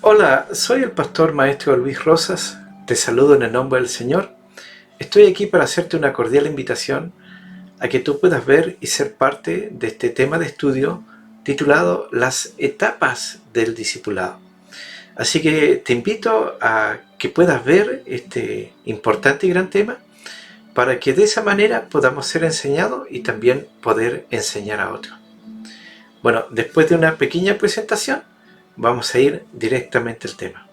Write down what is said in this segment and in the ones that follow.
Hola, soy el pastor maestro Luis Rosas, te saludo en el nombre del Señor. Estoy aquí para hacerte una cordial invitación a que tú puedas ver y ser parte de este tema de estudio titulado Las etapas del discipulado. Así que te invito a que puedas ver este importante y gran tema para que de esa manera podamos ser enseñados y también poder enseñar a otros. Bueno, después de una pequeña presentación, vamos a ir directamente al tema.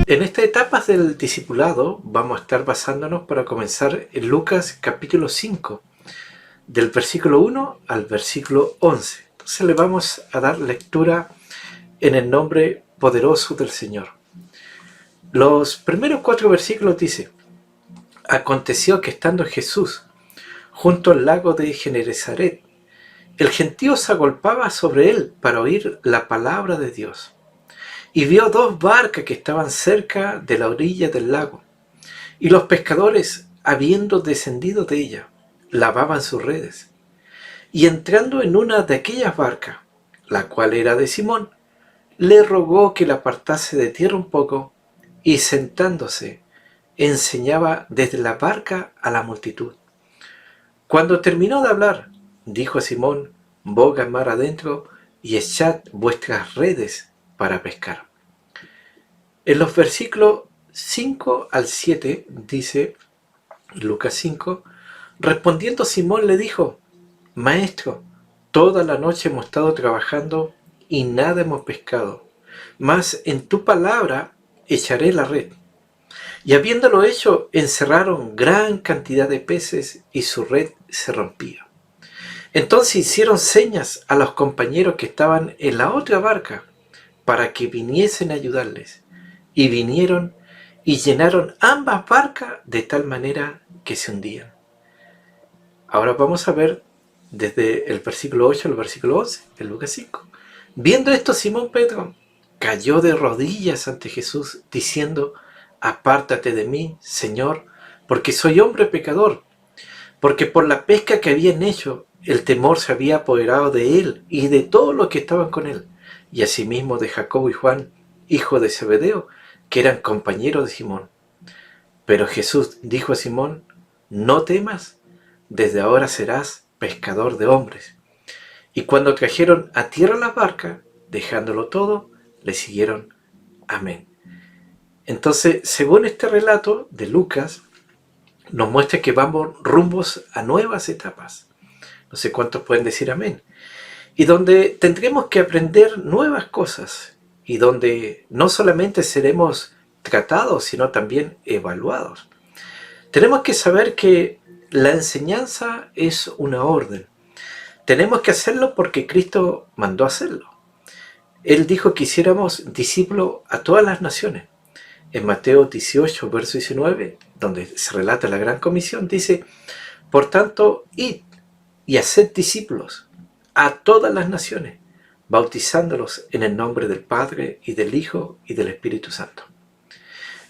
En estas etapas del discipulado vamos a estar basándonos para comenzar en Lucas capítulo 5, del versículo 1 al versículo 11. Entonces le vamos a dar lectura en el nombre poderoso del Señor. Los primeros 4 versículos dice: Aconteció que estando Jesús junto al lago de Genesaret, el gentío se agolpaba sobre él para oír la palabra de Dios. Y vio 2 barcas que estaban cerca de la orilla del lago, y los pescadores, habiendo descendido de ella, lavaban sus redes. Y entrando en una de aquellas barcas, la cual era de Simón, le rogó que la apartase de tierra un poco, y sentándose, enseñaba desde la barca a la multitud. Cuando terminó de hablar, dijo a Simón: boga mar adentro y echad vuestras redes para pescar. En los versículos 5 al 7 dice Lucas 5: respondiendo Simón le dijo: Maestro, toda la noche hemos estado trabajando y nada hemos pescado, mas en tu palabra echaré la red. Y habiéndolo hecho, encerraron gran cantidad de peces y su red se rompía. Entonces hicieron señas a los compañeros que estaban en la otra barca para que viniesen a ayudarles. Y vinieron y llenaron ambas barcas de tal manera que se hundían. Ahora vamos a ver desde el versículo 8 al versículo 11, en Lucas 5. Viendo esto, Simón Pedro cayó de rodillas ante Jesús, diciendo: apártate de mí, Señor, porque soy hombre pecador. Porque por la pesca que habían hecho, el temor se había apoderado de él y de todos los que estaban con él, y asimismo de Jacobo y Juan, hijo de Zebedeo, que eran compañeros de Simón. Pero Jesús dijo a Simón: no temas, desde ahora serás pescador de hombres. Y cuando trajeron a tierra la barca, dejándolo todo, le siguieron. Amén. Entonces, según este relato de Lucas, nos muestra que vamos rumbos a nuevas etapas. No sé cuántos pueden decir amén. Y donde tendremos que aprender nuevas cosas, y donde no solamente seremos tratados, sino también evaluados. Tenemos que saber que la enseñanza es una orden. Tenemos que hacerlo porque Cristo mandó hacerlo. Él dijo que hiciéramos discípulos a todas las naciones. En Mateo 18, verso 19, donde se relata la gran comisión, dice: por tanto, id y haced discípulos a todas las naciones, bautizándolos en el nombre del Padre y del Hijo y del Espíritu Santo.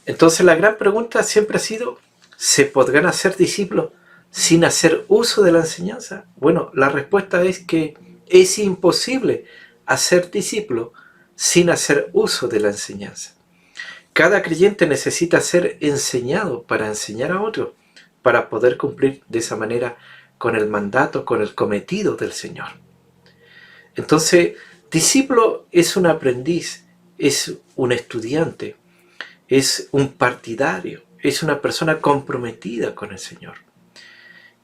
Entonces la gran pregunta siempre ha sido: ¿se podrán hacer discípulos sin hacer uso de la enseñanza? Bueno, la respuesta es que es imposible hacer discípulos sin hacer uso de la enseñanza. Cada creyente necesita ser enseñado para enseñar a otros, para poder cumplir de esa manera con el mandato, con el cometido del Señor. Entonces, discípulo es un aprendiz, es un estudiante, es un partidario, es una persona comprometida con el Señor.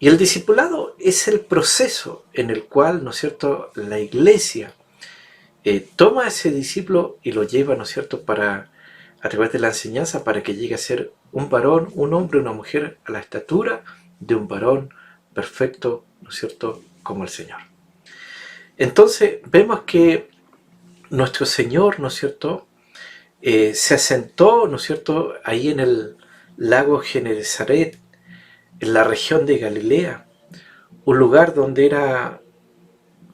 Y el discipulado es el proceso en el cual, ¿no es cierto?, la iglesia toma a ese discípulo y lo lleva, ¿no es cierto?, a través de la enseñanza, para que llegue a ser un varón, un hombre, una mujer a la estatura de un varón perfecto, ¿no es cierto?, como el Señor. Entonces vemos que nuestro Señor, ¿no es cierto?, se asentó, ¿no es cierto?, ahí en el lago Genesaret, en la región de Galilea, un lugar donde era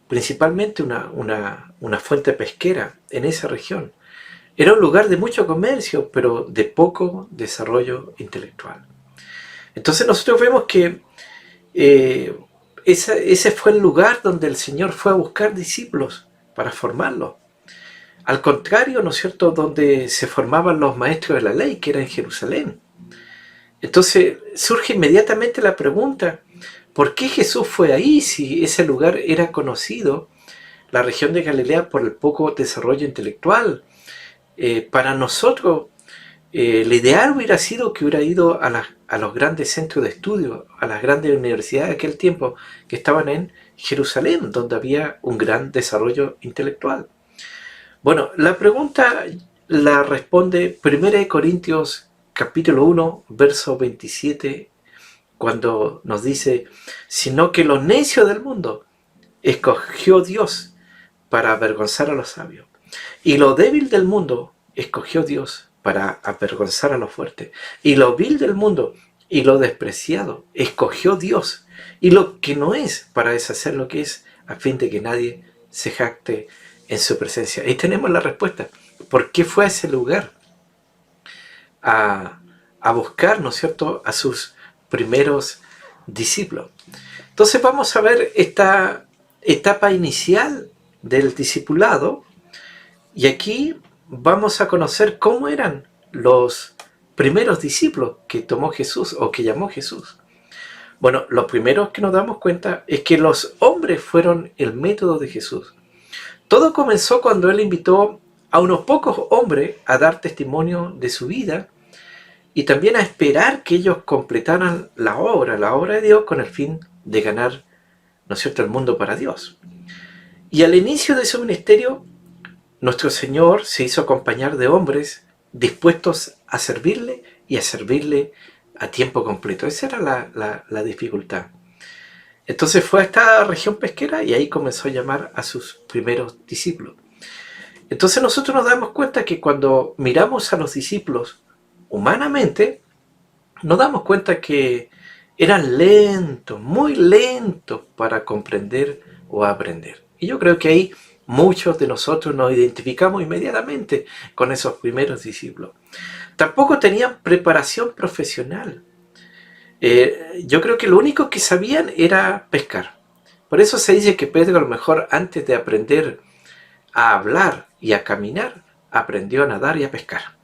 principalmente una fuente pesquera en esa región. Era un lugar de mucho comercio, pero de poco desarrollo intelectual. Entonces nosotros vemos que ese fue el lugar donde el Señor fue a buscar discípulos para formarlos. Al contrario, ¿no es cierto?, donde se formaban los maestros de la ley, que era en Jerusalén. Entonces surge inmediatamente la pregunta, ¿por qué Jesús fue ahí si ese lugar era conocido, la región de Galilea, por el poco desarrollo intelectual? Para nosotros, el ideal hubiera sido que hubiera ido a los grandes centros de estudio, a las grandes universidades de aquel tiempo que estaban en Jerusalén, donde había un gran desarrollo intelectual. Bueno, la pregunta la responde 1 Corintios capítulo 1, verso 27, cuando nos dice, sino que lo necio del mundo escogió Dios para avergonzar a los sabios, y lo débil del mundo escogió Dios para avergonzar a los fuertes, y lo vil del mundo y lo despreciado escogió Dios, y lo que no es para deshacer lo que es, a fin de que nadie se jacte en su presencia. Ahí tenemos la respuesta. ¿Por qué fue a ese lugar a buscar, ¿no es cierto?, a sus primeros discípulos? Entonces vamos a ver esta etapa inicial del discipulado, y aquí vamos a conocer cómo eran los primeros discípulos que tomó Jesús o que llamó Jesús. Bueno, lo primero que nos damos cuenta es que los hombres fueron el método de Jesús. Todo comenzó cuando Él invitó a unos pocos hombres a dar testimonio de su vida y también a esperar que ellos completaran la obra de Dios con el fin de ganar, ¿no es cierto?, el mundo para Dios. Y al inicio de su ministerio, nuestro Señor se hizo acompañar de hombres dispuestos a servirle y a servirle a tiempo completo. Esa era la dificultad. Entonces fue a esta región pesquera y ahí comenzó a llamar a sus primeros discípulos. Entonces nosotros nos damos cuenta que cuando miramos a los discípulos humanamente, nos damos cuenta que eran lentos, muy lentos para comprender o aprender. Y yo creo que ahí muchos de nosotros nos identificamos inmediatamente con esos primeros discípulos. Tampoco tenían preparación profesional. Yo creo que lo único que sabían era pescar. Por eso se dice que Pedro, a lo mejor antes de aprender a hablar y a caminar, aprendió a nadar y a pescar.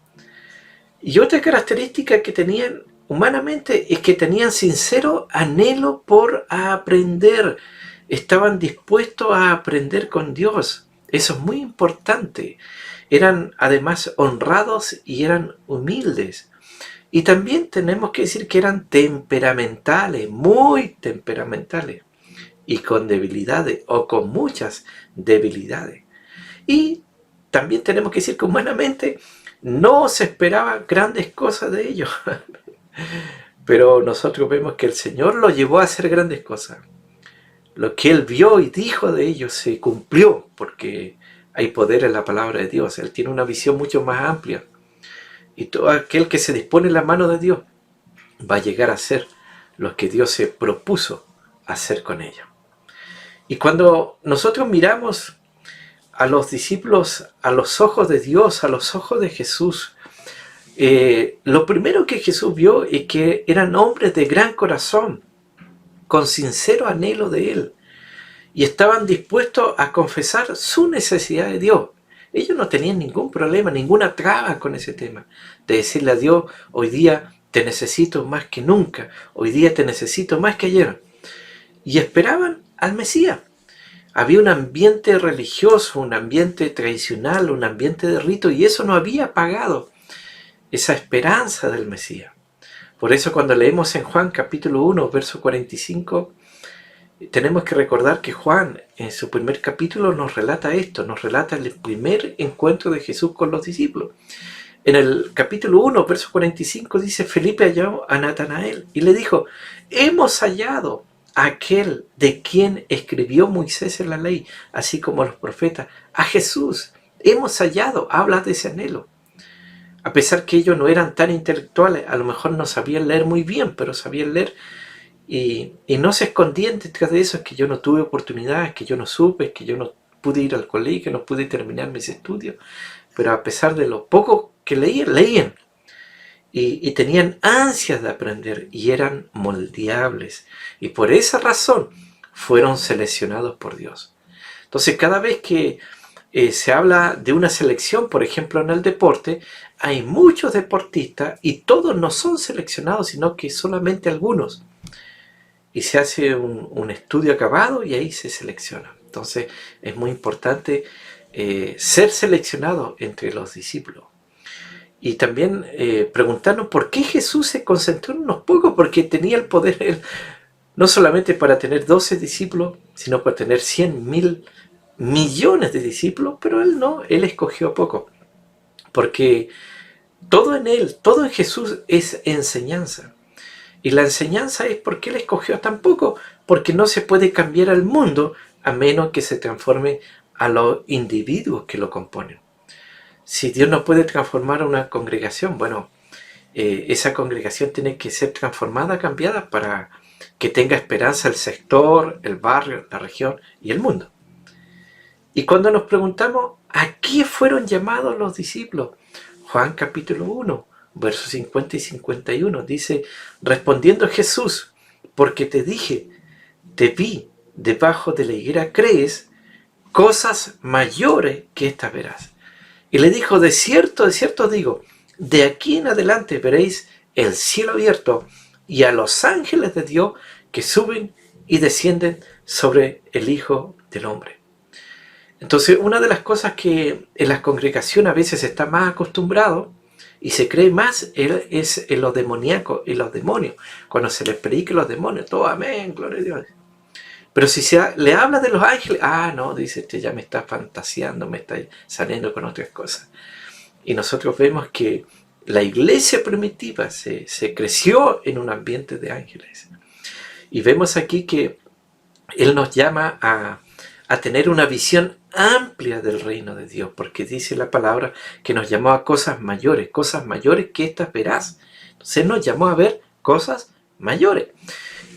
Y otra característica que tenían humanamente es que tenían sincero anhelo por aprender. Estaban dispuestos a aprender con Dios. Eso es muy importante. Eran además honrados y eran humildes. Y también tenemos que decir que eran temperamentales, muy temperamentales, y con debilidades o con muchas debilidades. Y también tenemos que decir que humanamente no se esperaba grandes cosas de ellos. Pero nosotros vemos que el Señor los llevó a hacer grandes cosas. Lo que Él vio y dijo de ellos se cumplió, porque hay poder en la palabra de Dios. Él tiene una visión mucho más amplia. Y todo aquel que se dispone en la mano de Dios va a llegar a ser lo que Dios se propuso hacer con ellos. Y cuando nosotros miramos a los discípulos a los ojos de Dios, a los ojos de Jesús, lo primero que Jesús vio es que eran hombres de gran corazón, con sincero anhelo de Él, y estaban dispuestos a confesar su necesidad de Dios. Ellos no tenían ningún problema, ninguna traba con ese tema, de decirle a Dios, hoy día te necesito más que nunca, hoy día te necesito más que ayer. Y esperaban al Mesías. Había un ambiente religioso, un ambiente tradicional, un ambiente de rito, y eso no había apagado esa esperanza del Mesías. Por eso cuando leemos en Juan capítulo 1, verso 45, tenemos que recordar que Juan en su primer capítulo nos relata esto, nos relata el primer encuentro de Jesús con los discípulos. En el capítulo 1, verso 45 dice, Felipe halló a Natanael y le dijo, hemos hallado a aquel de quien escribió Moisés en la ley, así como los profetas, a Jesús. Hemos hallado, habla de ese anhelo. A pesar que ellos no eran tan intelectuales, a lo mejor no sabían leer muy bien, pero sabían leer. Y no se escondían detrás de eso, es que yo no tuve oportunidades, es que yo no supe, es que yo no pude ir al colegio, no pude terminar mis estudios. Pero a pesar de lo poco que leían, leían. Y tenían ansias de aprender y eran moldeables. Y por esa razón fueron seleccionados por Dios. Entonces cada vez que se habla de una selección, por ejemplo en el deporte, hay muchos deportistas y todos no son seleccionados, sino que solamente algunos. Y se hace un estudio acabado y ahí se selecciona. Entonces es muy importante ser seleccionado entre los discípulos. Y también preguntarnos por qué Jesús se concentró en unos pocos, porque tenía el poder él, no solamente para tener 12 discípulos, sino para tener 100.000 millones de discípulos, pero él no, él escogió a pocos. Porque todo en él, todo en Jesús es enseñanza. Y la enseñanza es por qué él escogió a tan poco, porque no se puede cambiar al mundo a menos que se transforme a los individuos que lo componen. Si Dios no puede transformar a una congregación, bueno, esa congregación tiene que ser transformada, cambiada para que tenga esperanza el sector, el barrio, la región y el mundo. Y cuando nos preguntamos, ¿a qué fueron llamados los discípulos? Juan capítulo 1, versos 50 y 51, dice, respondiendo Jesús, porque te dije, te vi debajo de la higuera, ¿crees? Cosas mayores que estas verás. Y le dijo, de cierto digo, de aquí en adelante veréis el cielo abierto y a los ángeles de Dios que suben y descienden sobre el Hijo del Hombre. Entonces, una de las cosas que en las congregaciones a veces se está más acostumbrado y se cree más es en lo demoníaco, en los demonios. Cuando se les predica los demonios, todo amén, gloria a Dios. Pero si le habla de los ángeles, no, dice, este ya me está fantaseando, me está saliendo con otras cosas. Y nosotros vemos que la iglesia primitiva se creció en un ambiente de ángeles. Y vemos aquí que Él nos llama a tener una visión amplia del reino de Dios, porque dice la palabra que nos llamó a cosas mayores que estas verás. Entonces nos llamó a ver cosas mayores.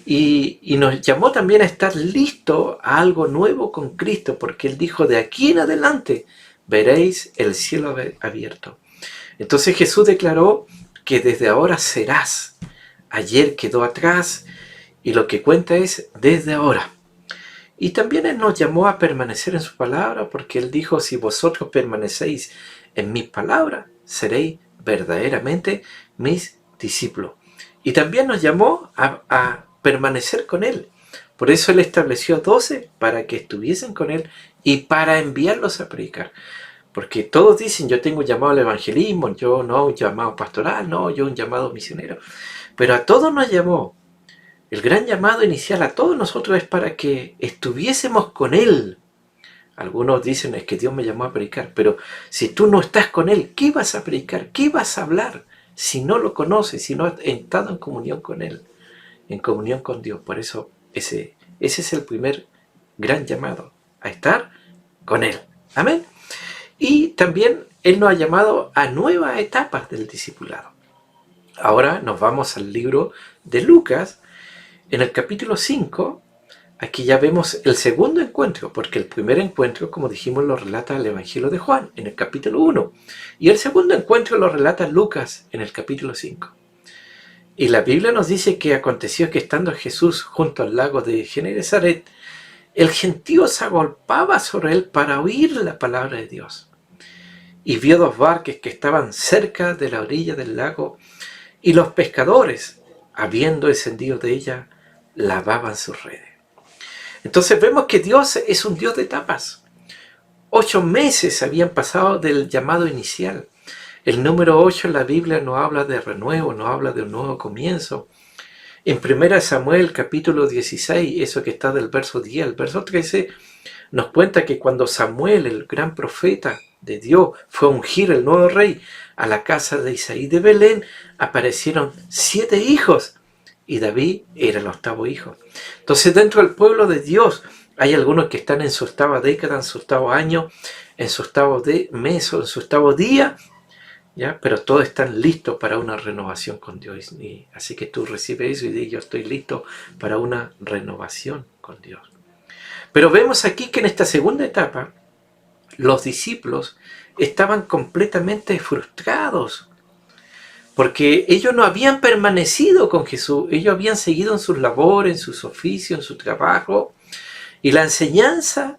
Y nos llamó también a estar listos a algo nuevo con Cristo, porque Él dijo, de aquí en adelante veréis el cielo abierto. Entonces Jesús declaró que desde ahora serás. Ayer quedó atrás y lo que cuenta es desde ahora. Y también Él nos llamó a permanecer en su palabra, porque Él dijo, si vosotros permanecéis en mis palabras, seréis verdaderamente mis discípulos. Y también nos llamó a permanecer con Él. Por eso Él estableció 12 para que estuviesen con Él y para enviarlos a predicar. Porque todos dicen, yo tengo un llamado al evangelismo, yo no un llamado pastoral, no, yo un llamado misionero. Pero a todos nos llamó. El gran llamado inicial a todos nosotros es para que estuviésemos con Él. Algunos dicen, es que Dios me llamó a predicar. Pero si tú no estás con Él, ¿qué vas a predicar? ¿Qué vas a hablar? Si no lo conoces, si no has estado en comunión con Él, en comunión con Dios. Por eso ese es el primer gran llamado, a estar con Él. Amén. Y también Él nos ha llamado a nuevas etapas del discipulado. Ahora nos vamos al libro de Lucas. En el capítulo 5, aquí ya vemos el segundo encuentro, porque el primer encuentro, como dijimos, lo relata el Evangelio de Juan, en el capítulo 1. Y el segundo encuentro lo relata Lucas, en el capítulo 5. Y la Biblia nos dice que aconteció que estando Jesús junto al lago de Genesaret, el gentío se agolpaba sobre él para oír la palabra de Dios. Y vio 2 barcas que estaban cerca de la orilla del lago, y los pescadores, habiendo descendido de ella, lavaban sus redes. Entonces vemos que Dios es un Dios de etapas. 8 meses habían pasado del llamado inicial. El número 8 en la Biblia nos habla de renuevo, nos habla de un nuevo comienzo. En 1 Samuel capítulo 16, eso que está del verso 10 al verso 13, nos cuenta que cuando Samuel, el gran profeta de Dios, fue a ungir el nuevo rey a la casa de Isaí de Belén, aparecieron 7 hijos. Y David era el 8º hijo. Entonces dentro del pueblo de Dios hay algunos que están en su 8ª década, en su 8º año, en su 8º mes o en su 8º día. ¿ya? Pero todos están listos para una renovación con Dios. Y así que tú recibes eso y dices, yo estoy listo para una renovación con Dios. Pero vemos aquí que en esta segunda etapa, los discípulos estaban completamente frustrados, porque ellos no habían permanecido con Jesús, ellos habían seguido en sus labores, en sus oficios, en su trabajo, y la enseñanza,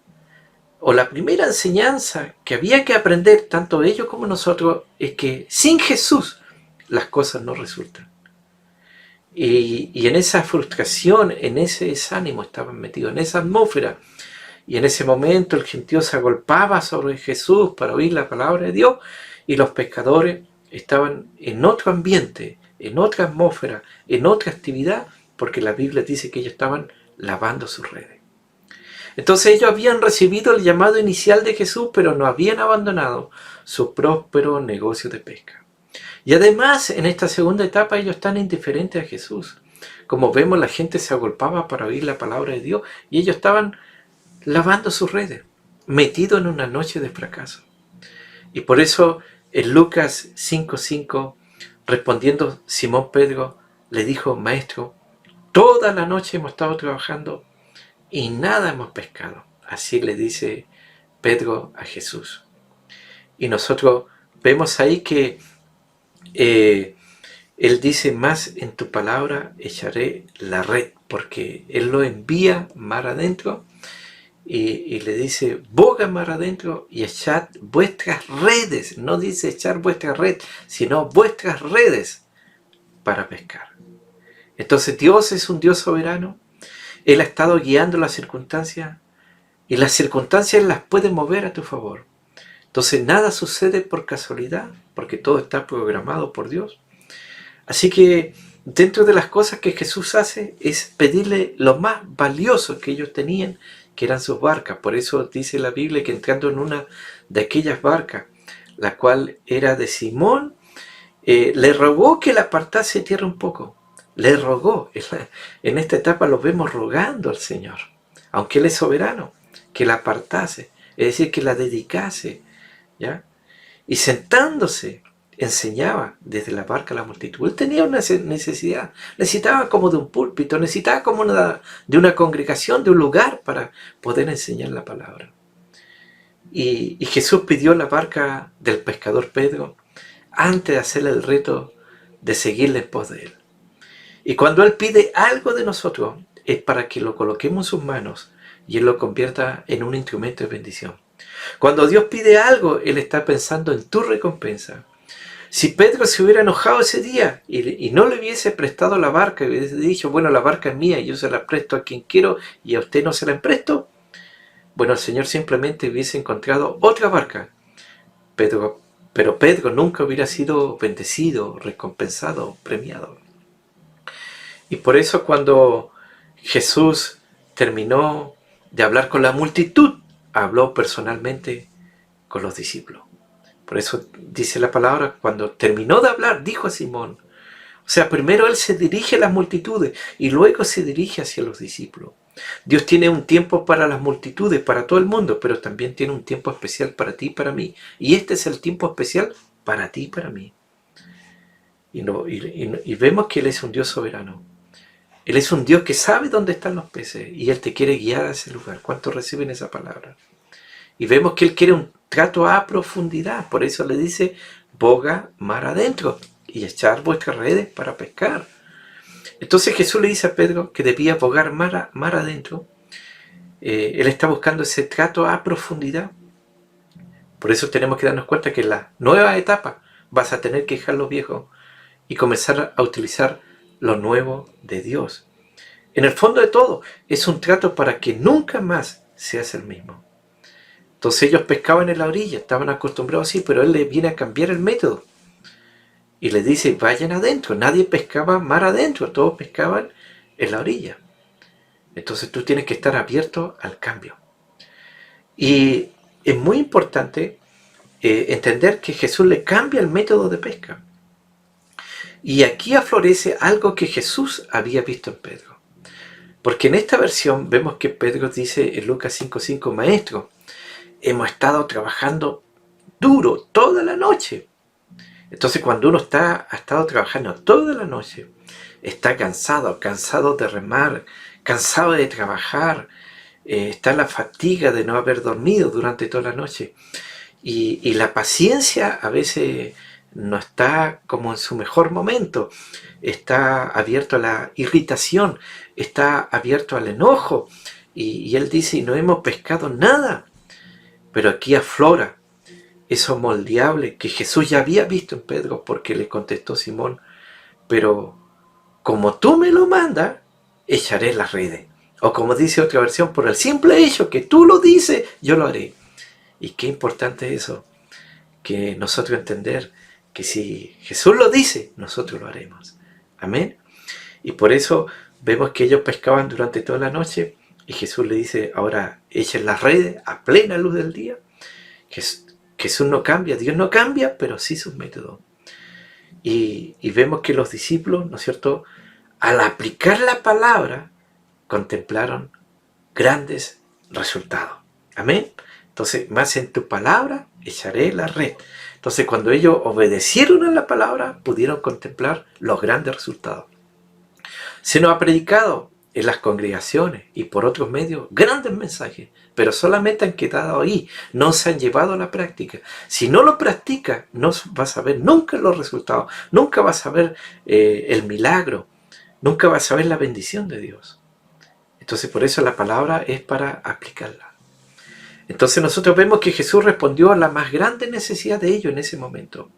o la primera enseñanza que había que aprender, tanto ellos como nosotros, es que sin Jesús las cosas no resultan. Y en esa frustración, en ese desánimo estaban metidos, en esa atmósfera. Y en ese momento el gentío se agolpaba sobre Jesús para oír la palabra de Dios, y los pescadores estaban en otro ambiente, en otra atmósfera, en otra actividad, porque la Biblia dice que ellos estaban lavando sus redes. Entonces ellos habían recibido el llamado inicial de Jesús, pero no habían abandonado su próspero negocio de pesca. Y además, en esta segunda etapa, ellos están indiferentes a Jesús. Como vemos, la gente se agolpaba para oír la palabra de Dios, y ellos estaban lavando sus redes, metidos en una noche de fracaso. Y por eso, en Lucas 5:5, respondiendo Simón Pedro, le dijo, Maestro, toda la noche hemos estado trabajando y nada hemos pescado. Así le dice Pedro a Jesús. Y nosotros vemos ahí que él dice, más en tu palabra echaré la red, porque él lo envía mar adentro y le dice, boga mar adentro y echad vuestras redes. No dice echar vuestra red, sino vuestras redes para pescar. Entonces Dios es un Dios soberano. Él ha estado guiando las circunstancias, y las circunstancias las puede mover a tu favor. Entonces nada sucede por casualidad, porque todo está programado por Dios. Así que dentro de las cosas que Jesús hace es pedirle lo más valioso que ellos tenían, que eran sus barcas. Por eso dice la Biblia que entrando en una de aquellas barcas, la cual era de Simón, le rogó que la apartase de tierra un poco. Le rogó. En esta etapa lo vemos rogando al Señor, aunque Él es soberano, que la apartase, es decir, que la dedicase, ¿ya? Y sentándose, enseñaba desde la barca a la multitud. Él tenía una necesidad, necesitaba como de un púlpito, necesitaba como de una congregación, de un lugar para poder enseñar la palabra. Y Jesús pidió la barca del pescador Pedro antes de hacerle el reto de seguirle en pos de él. Y cuando Él pide algo de nosotros, es para que lo coloquemos en sus manos y Él lo convierta en un instrumento de bendición. Cuando Dios pide algo, Él está pensando en tu recompensa. Si Pedro se hubiera enojado ese día y no le hubiese prestado la barca, y hubiese dicho, bueno, la barca es mía, yo se la presto a quien quiero y a usted no se la presto, bueno, el Señor simplemente hubiese encontrado otra barca. Pero Pedro nunca hubiera sido bendecido, recompensado, premiado. Y por eso cuando Jesús terminó de hablar con la multitud, habló personalmente con los discípulos. Por eso dice la palabra, cuando terminó de hablar, dijo a Simón. O sea, primero Él se dirige a las multitudes y luego se dirige hacia los discípulos. Dios tiene un tiempo para las multitudes, para todo el mundo, pero también tiene un tiempo especial para ti y para mí. Y este es el tiempo especial para ti y para mí. Y vemos que Él es un Dios soberano. Él es un Dios que sabe dónde están los peces y Él te quiere guiar a ese lugar. ¿Cuántos reciben esa palabra? Y vemos que Él quiere un trato a profundidad. Por eso le dice, boga mar adentro y echar vuestras redes para pescar. Entonces Jesús le dice a Pedro que debía bogar mar adentro. Él está buscando ese trato a profundidad. Por eso tenemos que darnos cuenta que en la nueva etapa vas a tener que dejar lo viejo y comenzar a utilizar lo nuevo de Dios. En el fondo de todo, es un trato para que nunca más seas el mismo. Entonces ellos pescaban en la orilla, estaban acostumbrados así, pero Él les viene a cambiar el método. Y les dice, vayan adentro. Nadie pescaba mar adentro, todos pescaban en la orilla. Entonces tú tienes que estar abierto al cambio. Y es muy importante entender que Jesús le cambia el método de pesca. Y aquí aflorece algo que Jesús había visto en Pedro. Porque en esta versión vemos que Pedro dice en Lucas 5:5, Maestro, hemos estado trabajando duro toda la noche Entonces cuando uno ha estado trabajando toda la noche, está cansado de remar, cansado de trabajar, está la fatiga de no haber dormido durante toda la noche, y la paciencia a veces no está como en su mejor momento, está abierto a la irritación, está abierto al enojo, y él dice, no hemos pescado nada, pero aquí aflora eso moldeable que Jesús ya había visto en Pedro, porque le contestó Simón, pero como tú me lo mandas, echaré las redes. O como dice otra versión, por el simple hecho que tú lo dices, yo lo haré. Y qué importante es eso, que nosotros entender que si Jesús lo dice, nosotros lo haremos. Amén. Y por eso vemos que ellos pescaban durante toda la noche y Jesús le dice, ahora echen las redes a plena luz del día. Jesús no cambia, Dios no cambia, pero sí sus métodos. Y vemos que los discípulos, ¿no es cierto?, al aplicar la palabra, contemplaron grandes resultados. Amén. Entonces, más en tu palabra echaré la red. Entonces, cuando ellos obedecieron a la palabra, pudieron contemplar los grandes resultados. Se nos ha predicado en las congregaciones y por otros medios grandes mensajes, pero solamente han quedado ahí, no se han llevado a la práctica. Si no lo practicas, no vas a ver nunca los resultados, nunca vas a ver el milagro, nunca vas a ver la bendición de Dios. Entonces por eso la palabra es para aplicarla. Entonces nosotros vemos que Jesús respondió a la más grande necesidad de ellos en ese momento.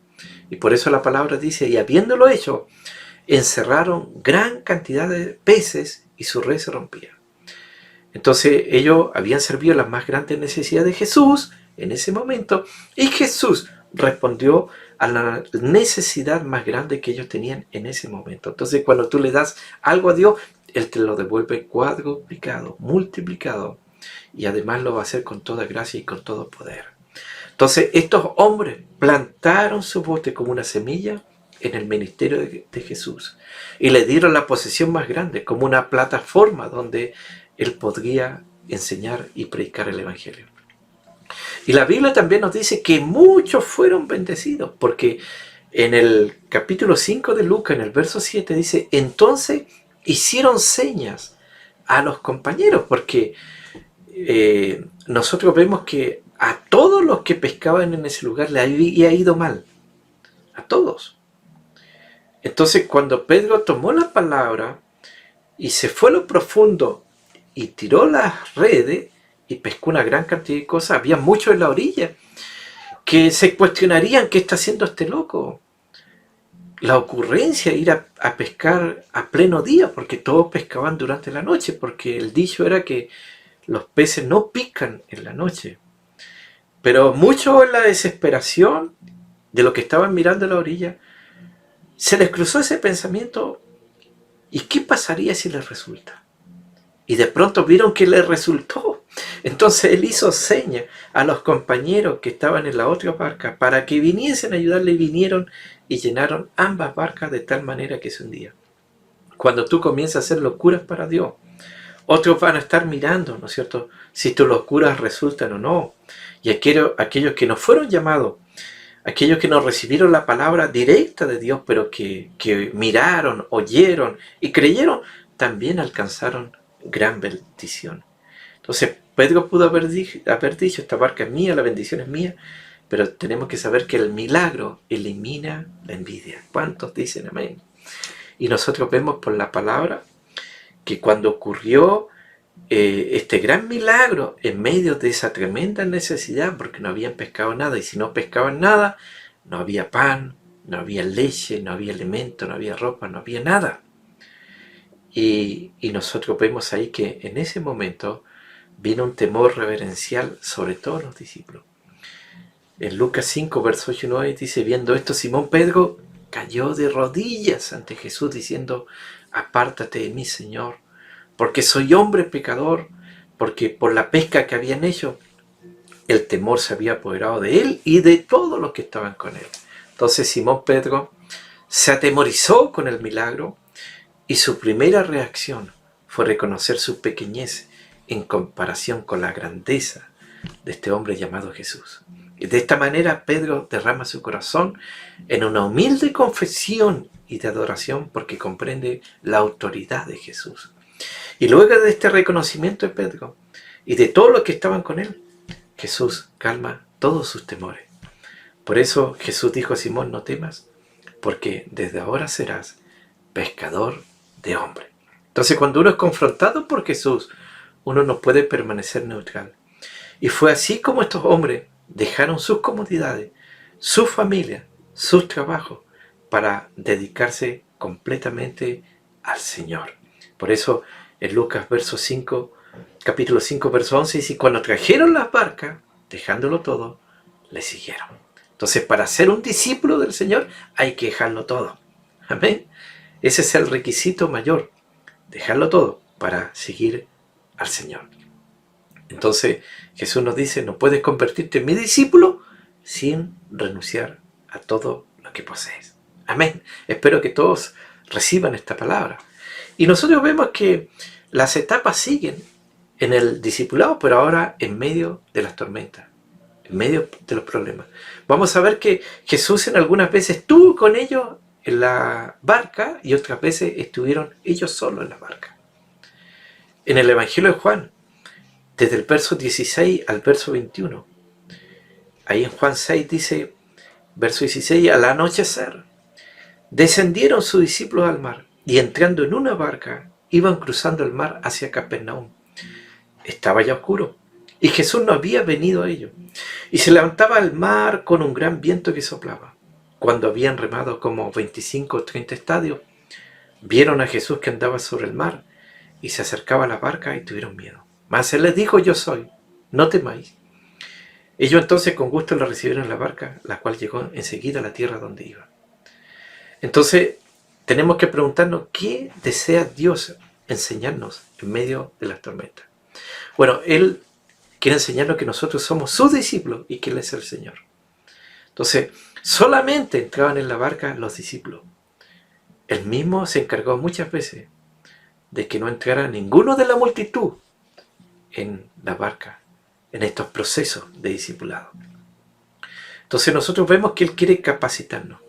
Y por eso la palabra dice, y habiéndolo hecho, encerraron gran cantidad de peces y su red se rompía. Entonces ellos habían servido las más grandes necesidades de Jesús en ese momento, y Jesús respondió a la necesidad más grande que ellos tenían en ese momento. Entonces cuando tú le das algo a Dios, Él te lo devuelve cuadruplicado, multiplicado, y además lo va a hacer con toda gracia y con todo poder. Entonces estos hombres plantaron su bote como una semilla en el ministerio de Jesús y le dieron la posesión más grande como una plataforma donde Él podría enseñar y predicar el Evangelio. Y la Biblia también nos dice que muchos fueron bendecidos, porque en el capítulo 5 de Lucas, en el verso 7, dice, entonces hicieron señas a los compañeros, porque nosotros vemos que a todos los que pescaban en ese lugar le había ido mal, a todos. Entonces cuando Pedro tomó la palabra y se fue a lo profundo y tiró las redes y pescó una gran cantidad de cosas, había muchos en la orilla que se cuestionarían qué está haciendo este loco. La ocurrencia de ir a pescar a pleno día, porque todos pescaban durante la noche, porque el dicho era que los peces no pican en la noche. Pero muchos en la desesperación de lo que estaban mirando a la orilla, se les cruzó ese pensamiento, ¿y qué pasaría si les resulta? Y de pronto vieron que les resultó. Entonces él hizo señas a los compañeros que estaban en la otra barca para que viniesen a ayudarle, y vinieron y llenaron ambas barcas de tal manera que se hundían. Cuando tú comienzas a hacer locuras para Dios, otros van a estar mirando, ¿no es cierto?, si tus locuras resultan o no. Y aquellos que no fueron llamados, aquellos que no recibieron la palabra directa de Dios, pero que miraron, oyeron y creyeron, también alcanzaron gran bendición. Entonces Pedro pudo haber dicho, esta barca es mía, la bendición es mía, pero tenemos que saber que el milagro elimina la envidia. ¿Cuántos dicen amén? Y nosotros vemos por la palabra que cuando ocurrió este gran milagro en medio de esa tremenda necesidad, porque no habían pescado nada, y si no pescaban nada, no había pan, no había leche, no había alimento, no había ropa, no había nada. Y nosotros vemos ahí que en ese momento vino un temor reverencial sobre todos los discípulos. En Lucas 5, verso 8 y 9 dice, viendo esto, Simón Pedro cayó de rodillas ante Jesús diciendo, apártate de mí, Señor, porque soy hombre pecador, porque por la pesca que habían hecho, el temor se había apoderado de él y de todos los que estaban con él. Entonces Simón Pedro se atemorizó con el milagro y su primera reacción fue reconocer su pequeñez en comparación con la grandeza de este hombre llamado Jesús. Y de esta manera Pedro derrama su corazón en una humilde confesión y de adoración porque comprende la autoridad de Jesús. Y luego de este reconocimiento de Pedro y de todos los que estaban con él, Jesús calma todos sus temores. Por eso Jesús dijo a Simón: no temas, porque desde ahora serás pescador de hombres. Entonces, cuando uno es confrontado por Jesús, uno no puede permanecer neutral. Y fue así como estos hombres dejaron sus comodidades, su familia, sus trabajos, para dedicarse completamente al Señor. Por eso en Lucas capítulo 5, verso 11, dice: cuando trajeron las barcas, dejándolo todo, le siguieron. Entonces, para ser un discípulo del Señor hay que dejarlo todo. Amén. Ese es el requisito mayor, dejarlo todo para seguir al Señor. Entonces Jesús nos dice: no puedes convertirte en mi discípulo sin renunciar a todo lo que posees. Amén. Espero que todos reciban esta palabra. Y nosotros vemos que las etapas siguen en el discipulado, pero ahora en medio de las tormentas, en medio de los problemas. Vamos a ver que Jesús en algunas veces estuvo con ellos en la barca y otras veces estuvieron ellos solos en la barca. En el Evangelio de Juan, desde el verso 16 al verso 21, ahí en Juan 6 dice, verso 16: al anochecer descendieron sus discípulos al mar y entrando en una barca iban cruzando el mar hacia Capernaum. Estaba ya oscuro y Jesús no había venido a ellos. Y se levantaba el mar con un gran viento que soplaba. Cuando habían remado como 25 o 30 estadios, vieron a Jesús que andaba sobre el mar y se acercaba a la barca y tuvieron miedo. Mas él les dijo: yo soy, no temáis. Ellos entonces con gusto lo recibieron en la barca, la cual llegó enseguida a la tierra donde iba. Entonces tenemos que preguntarnos: ¿qué desea Dios enseñarnos en medio de las tormentas? Bueno, Él quiere enseñarnos que nosotros somos sus discípulos y que Él es el Señor. Entonces, solamente entraban en la barca los discípulos. Él mismo se encargó muchas veces de que no entrara ninguno de la multitud en la barca, en estos procesos de discipulado. Entonces nosotros vemos que Él quiere capacitarnos.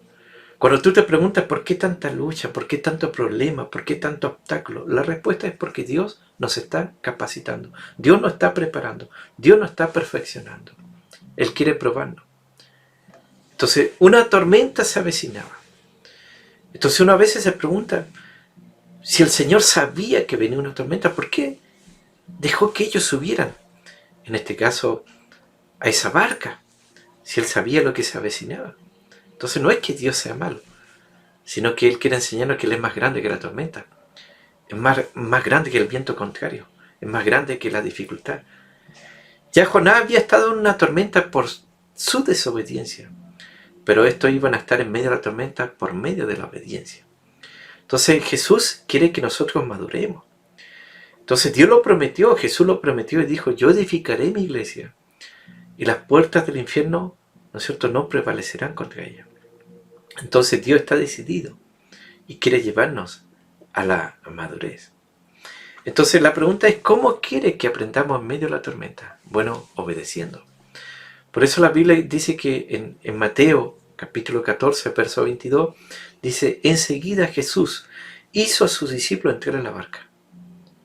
Cuando tú te preguntas por qué tanta lucha, por qué tanto problema, por qué tanto obstáculo, la respuesta es porque Dios nos está capacitando, Dios nos está preparando, Dios nos está perfeccionando. Él quiere probarnos. Entonces, una tormenta se avecinaba. Entonces uno a veces se pregunta, si el Señor sabía que venía una tormenta, ¿por qué dejó que ellos subieran, en este caso, a esa barca, si Él sabía lo que se avecinaba? Entonces no es que Dios sea malo, sino que Él quiere enseñarnos que Él es más grande que la tormenta, es más grande que el viento contrario, es más grande que la dificultad. Ya Jonás había estado en una tormenta por su desobediencia, pero estos iban a estar en medio de la tormenta por medio de la obediencia. Entonces Jesús quiere que nosotros maduremos. Entonces Dios lo prometió, Jesús lo prometió y dijo: yo edificaré mi iglesia y las puertas del infierno, ¿no es cierto?, no prevalecerán contra ella. Entonces Dios está decidido y quiere llevarnos a la madurez. Entonces la pregunta es: ¿cómo quiere que aprendamos en medio de la tormenta? Bueno, obedeciendo. Por eso la Biblia dice que en Mateo capítulo 14, verso 22, dice: enseguida Jesús hizo a sus discípulos entrar en la barca.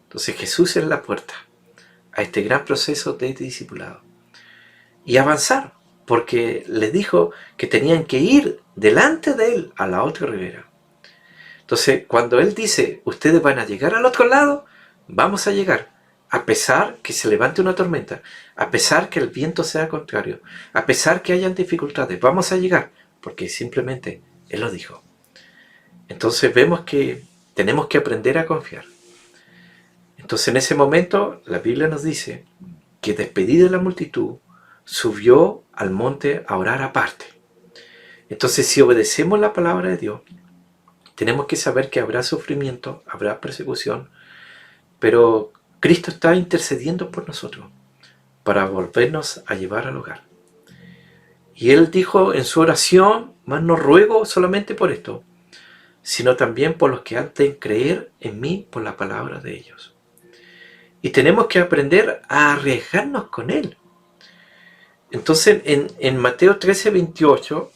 Entonces Jesús es la puerta a este gran proceso de discipulado. Y avanzar, porque les dijo que tenían que ir delante de Él a la otra ribera. Entonces, cuando Él dice: ustedes van a llegar al otro lado, vamos a llegar, a pesar que se levante una tormenta, a pesar que el viento sea contrario, a pesar que hayan dificultades, vamos a llegar, porque simplemente Él lo dijo. Entonces vemos que tenemos que aprender a confiar. Entonces en ese momento la Biblia nos dice que, despedida de la multitud, subió al monte a orar aparte. Entonces, si obedecemos la palabra de Dios, tenemos que saber que habrá sufrimiento, habrá persecución, pero Cristo está intercediendo por nosotros para volvernos a llevar al hogar. Y Él dijo en su oración: mas no ruego solamente por esto, sino también por los que han de creer en mí por la palabra de ellos. Y tenemos que aprender a arriesgarnos con Él. Entonces, en Mateo 13:28,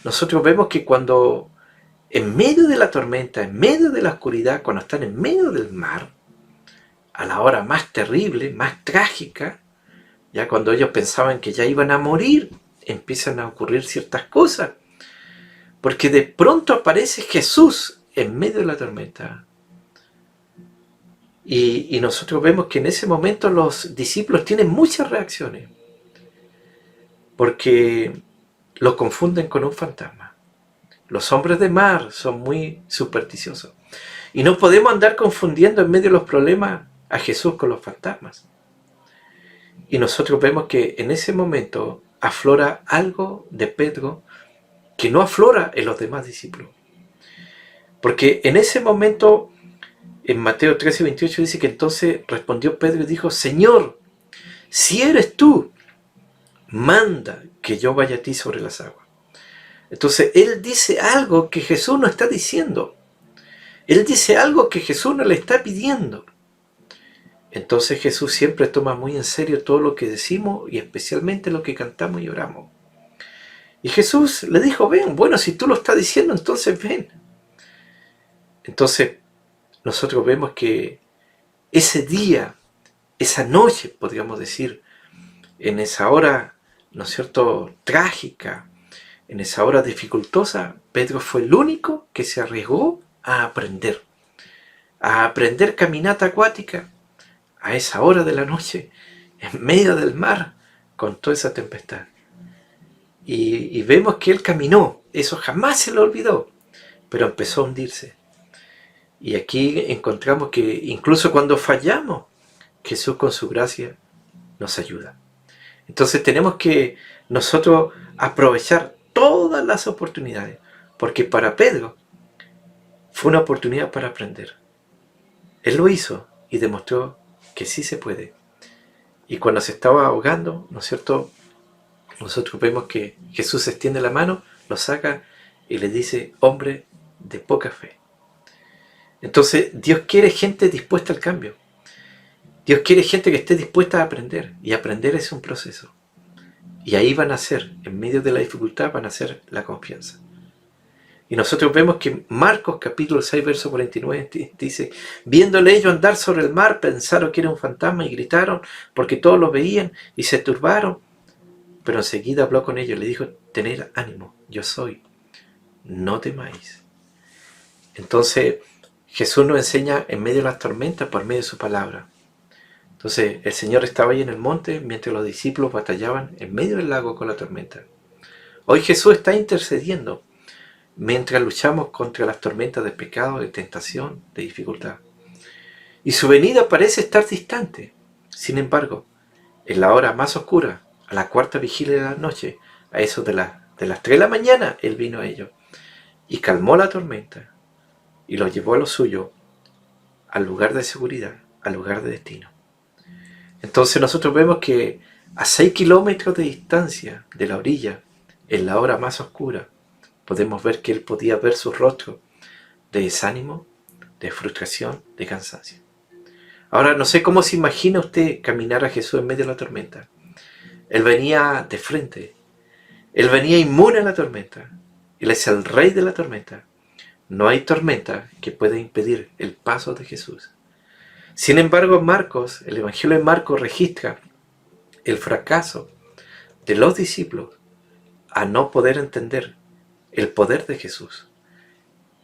nosotros vemos que cuando en medio de la tormenta, en medio de la oscuridad, cuando están en medio del mar, a la hora más terrible, más trágica, ya cuando ellos pensaban que ya iban a morir, empiezan a ocurrir ciertas cosas. Porque de pronto aparece Jesús en medio de la tormenta. Y nosotros vemos que en ese momento los discípulos tienen muchas reacciones. Porque lo confunden con un fantasma. Los hombres de mar son muy supersticiosos. Y no podemos andar confundiendo en medio de los problemas a Jesús con los fantasmas. Y nosotros vemos que en ese momento aflora algo de Pedro que no aflora en los demás discípulos. Porque en ese momento, en Mateo 13:28 dice que entonces respondió Pedro y dijo: Señor, si eres tú, manda que yo vaya a ti sobre las aguas. Entonces él dice algo que Jesús no está diciendo. Él dice algo que Jesús no le está pidiendo. Entonces Jesús siempre toma muy en serio todo lo que decimos y especialmente lo que cantamos y oramos. Y Jesús le dijo: ven, bueno, si tú lo estás diciendo, entonces ven. Entonces nosotros vemos que ese día, esa noche, podríamos decir, en esa hora, ¿no es cierto?, trágica, en esa hora dificultosa, Pedro fue el único que se arriesgó a aprender caminata acuática a esa hora de la noche, en medio del mar, con toda esa tempestad. Y vemos que él caminó, eso jamás se le olvidó, pero empezó a hundirse. Y aquí encontramos que incluso cuando fallamos, Jesús con su gracia nos ayuda. Entonces tenemos que nosotros aprovechar todas las oportunidades, porque para Pedro fue una oportunidad para aprender. Él lo hizo y demostró que sí se puede. Y cuando se estaba ahogando, ¿no es cierto?, nosotros vemos que Jesús extiende la mano, lo saca y le dice: hombre de poca fe. Entonces Dios quiere gente dispuesta al cambio. Dios quiere gente que esté dispuesta a aprender. Y aprender es un proceso. Y ahí van a ser, en medio de la dificultad, van a ser la confianza. Y nosotros vemos que Marcos capítulo 6, verso 49 dice: viéndole ellos andar sobre el mar, pensaron que era un fantasma y gritaron porque todos lo veían y se turbaron. Pero enseguida habló con ellos y le dijo: tened ánimo, yo soy, no temáis. Entonces Jesús nos enseña en medio de las tormentas por medio de su palabra. Entonces el Señor estaba ahí en el monte mientras los discípulos batallaban en medio del lago con la tormenta. Hoy Jesús está intercediendo mientras luchamos contra las tormentas de pecado, de tentación, de dificultad. Y su venida parece estar distante. Sin embargo, en la hora más oscura, a la cuarta vigilia de la noche, a eso de las 3 de la mañana, Él vino a ellos y calmó la tormenta y los llevó a lo suyo, al lugar de seguridad, al lugar de destino. Entonces nosotros vemos que a 6 kilómetros de distancia de la orilla, en la hora más oscura, podemos ver que Él podía ver su rostro de desánimo, de frustración, de cansancio. Ahora, no sé cómo se imagina usted caminar a Jesús en medio de la tormenta. Él venía de frente. Él venía inmune a la tormenta. Él es el rey de la tormenta. No hay tormenta que pueda impedir el paso de Jesús. Sin embargo, Marcos, el Evangelio de Marcos registra el fracaso de los discípulos a no poder entender el poder de Jesús